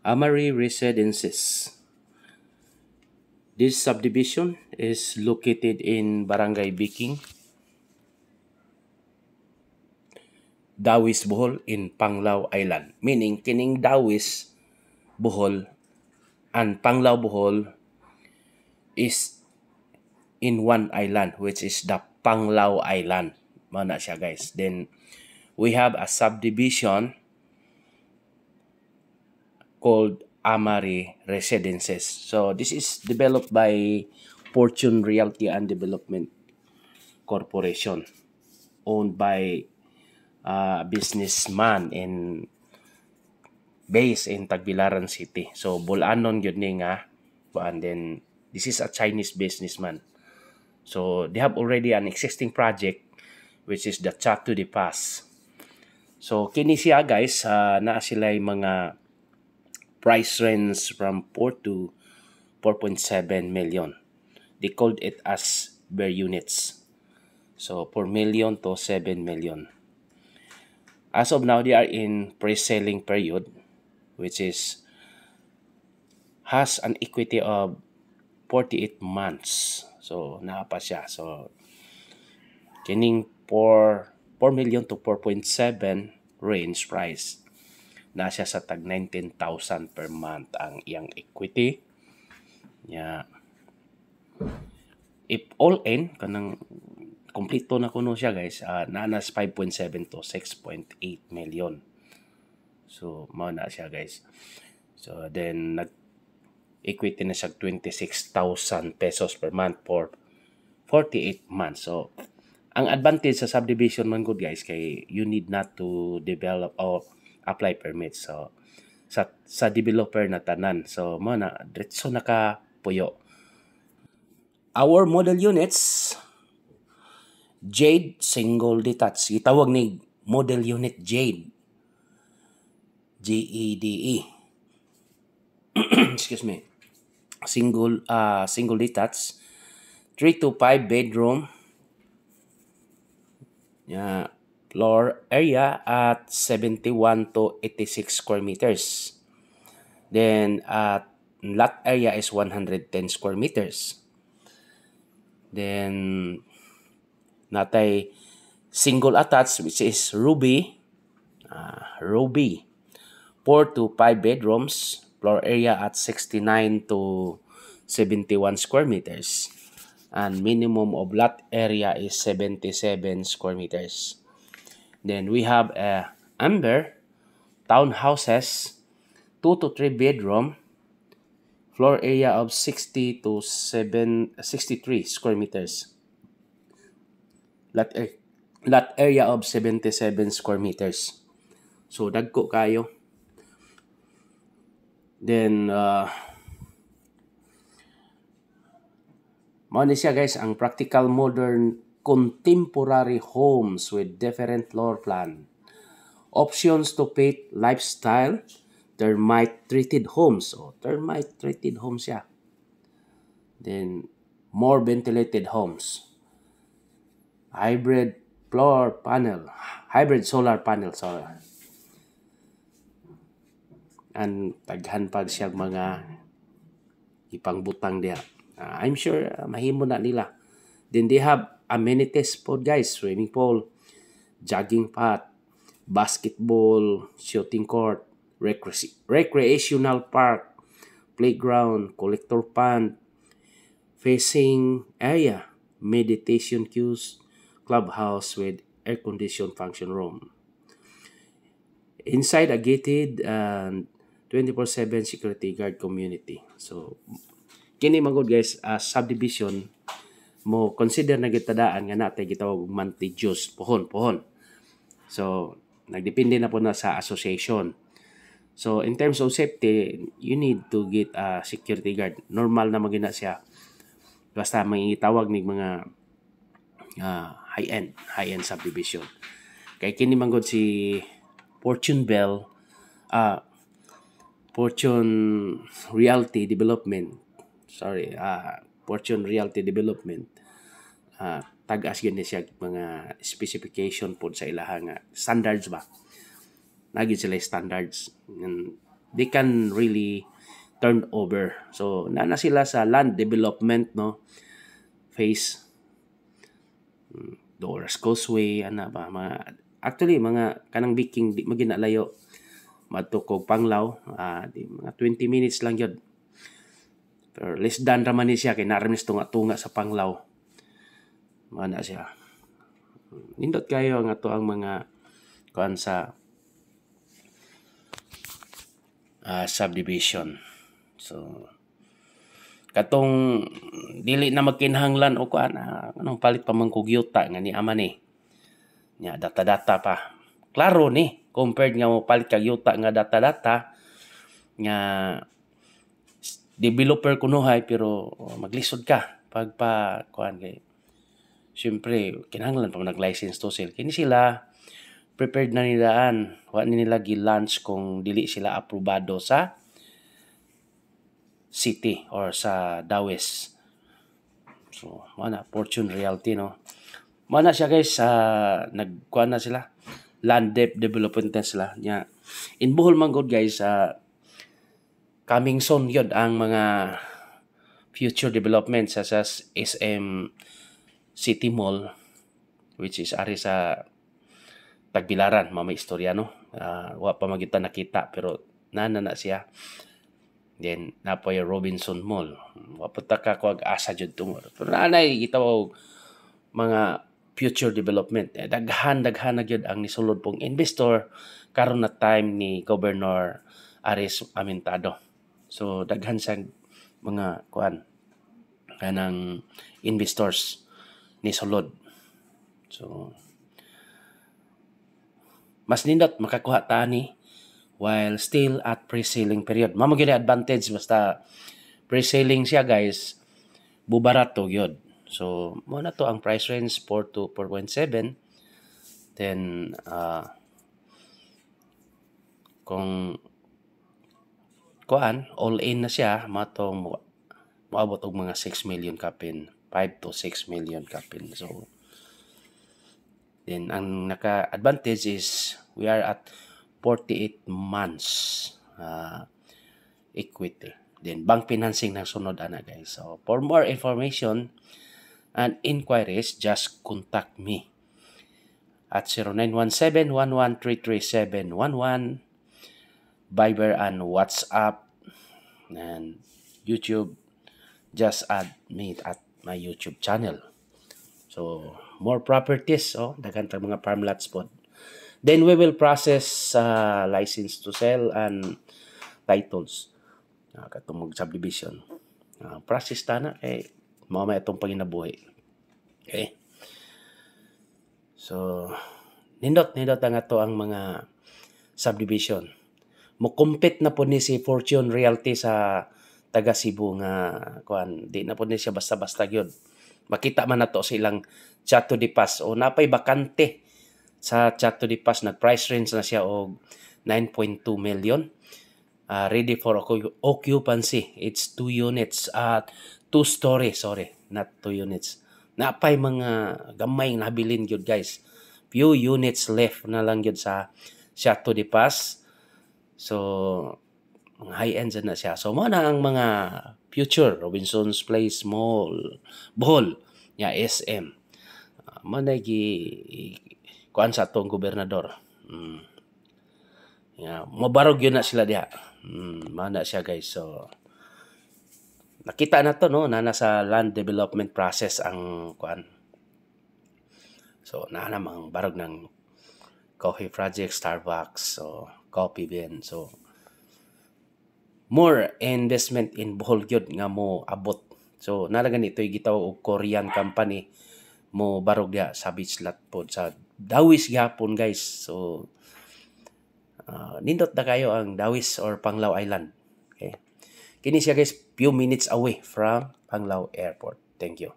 Amari Residences. This subdivision is located in Barangay Biking, Dawis, Bohol in Panglao Island. Meaning, kining Dawis, Bohol and Panglao, Bohol is in one island, which is the Panglao Island. Mana siya, guys. Then, we have a subdivision called Amari Residences. So, this is developed by Fortune Realty and Development Corporation, owned by a businessman based in Tagbilaran City. So, Bulanon yun ni nga. And then, this is a Chinese businessman. So, they have already an existing project, which is the Chatu de Pass. So, kini siya, guys, naa sila yung mga price range from 4 to 4.7 million. They called it as bare units. So, 4 million to 7 million. As of now, they are in pre-selling period, which has an equity of 48 months. So, naa pa siya. So, kining 4 million to 4.7 range price, na siya sa tag 19,000 per month ang iyang equity. Yeah. If all in, kanang kompleto na kuno siya, guys, nanas 5.7 to 6.8 million. So, mao na siya, guys. So, then, nag-equity na siya 26,000 pesos per month for 48 months. So, ang advantage sa subdivision man good, guys, kay you need not to develop or apply permits. So, sa developer na tanan. So, mo na, diretso nakapuyo. Our model units, Jade Single Detached. Itawag ni model unit Jade. G-E-D-E. Excuse me. Single detached. 3 to 5 bedroom. Yeah. Floor area at 71 to 86 square meters. Then, lot area is 110 square meters. Then, natay single attached, which is Ruby. 4 to 5 bedrooms. Floor area at 69 to 71 square meters. And minimum of lot area is 77 square meters. Then we have Amber townhouses, 2 to 3 bedroom, floor area of 63 square meters. Lot area of 77 square meters. So dagko kayo. Then mao ni siya, guys, ang practical modern contemporary homes with different floor plan. Options to fit lifestyle, termite treated homes. So, termite treated homes siya. Then, more ventilated homes. Hybrid solar panel. So, and taghan pag siya mga ipangbutang diha. I'm sure mahimo na nila. Then they have amenities po, guys. Swimming pool, jogging path, basketball, shooting court, recreational park, playground, collector pond, facing area, meditation queues, clubhouse with air-conditioned function room. Inside a gated and 24/7 security guard community. So, kini magod, guys, subdivision mo consider na gitadaan nga natay gitawag contiguous pohon. So, nagdepende na po na sa association. So, in terms of safety, you need to get a security guard. Normal na magina siya. Basta may tawag ni mga high-end subdivision. Kay kini manggod si Fortune Realty Development. Fortune Realty Development. Tag-as yun siya mga specification po sa ilahang standards ba. Lagi sila standards. they can really turn over. So nana sila sa land development no phase. Doors Causeway ana ba mga actually mga kanang Viking di maginalayo madto kog Panglao, di mga 20 minutes lang yun. Pero less than raman ni siya kay naramis tunga-tunga sa Panglao. Mana siya. Nindot kayo ang ato ang mga kuan sa subdivision. So katong dili na magkinahanglan o kuan anong palit pa man kog yuta nga ni ama ni. Nya data-data pa. Klaro ni compared nga mo palit kag yuta nga data-data nga developer kunuhay pero maglisod ka pag pa kuan kay syempre kinahanglan pa nag-license to sell kini sila prepared na nilaan wa ni nila gi-launch kung dili sila aprobado sa city or sa Dawes. So mana Fortune Realty no mana siya guys nagkuan na sila land development na sila nya in Bohol man gud guys coming soon yun ang mga future developments such as SM City Mall which is ari sa Tagbilaran, mamay istorya no. Wa pa magitan nakita pero nana na siya. Then napoy Robinson Mall. Wa pa ta ka ko asa jud tungod. Pero nanay kita mga future development. Daghan na gyud ang nisulod pong investor karon na time ni Governor Aris Amintado. So daghan sang mga kuan kanang investors ni sulod. So mas nindot makakuha ta ni while still at pre-selling period. Mamo gyud advantage basta pre-selling siya guys, bubarato gyud. So mo na to ang price range 4 to 4.7. Then kung kuan all in na siya matong moabot og mga 6 million kapin, 5 to 6 million kapin. So then ang naka-advantage is we are at 48 months equity. Then bank financing ng sunod ana guys. So for more information and inquiries, just contact me at 0917-1133711, Viber and WhatsApp and YouTube. Just add me at my YouTube channel. So more properties, daghan tag mga farmlots po. Then we will process license to sell and titles. Katong subdivision. Process ta na kay mao may atong panginabuhi. Okay? So nindot ang ato ang mga subdivision. Mo compete na po ni si Fortune Realty sa taga Cebu nga kuan di na po ni siya basta-basta gyud. Makita man nato silang Chateau de Paz o napay bakante sa Chateau de Paz nag-price range na siya og 9.2 million. Ready for occupancy. It's 2 units. 2 story, sorry, not 2 units. Napay mga gamay nabilin gyud guys. Few units left na lang gyud sa Chateau de Paz. So high-end na siya. So mo na ang mga future Robinson's Place Mall, Bohol, ya SM. Manay kuan sa atong gobernador. Ya, mabarog yun na sila diha. Mana siya guys. So nakita na to no na nasa land development process ang kuan. So namang barog ng coffee project, Starbucks, so coffee bean. So more investment in Bohol gyud nga mo abot. So nalagan ito'y gitawag og Korean company mo barog diha sa beach lot pod sa Dawis gyapon guys. So nindot na kayo ang Dawis or Panglao Island. Okay. Kini siya guys few minutes away from Panglao Airport. Thank you.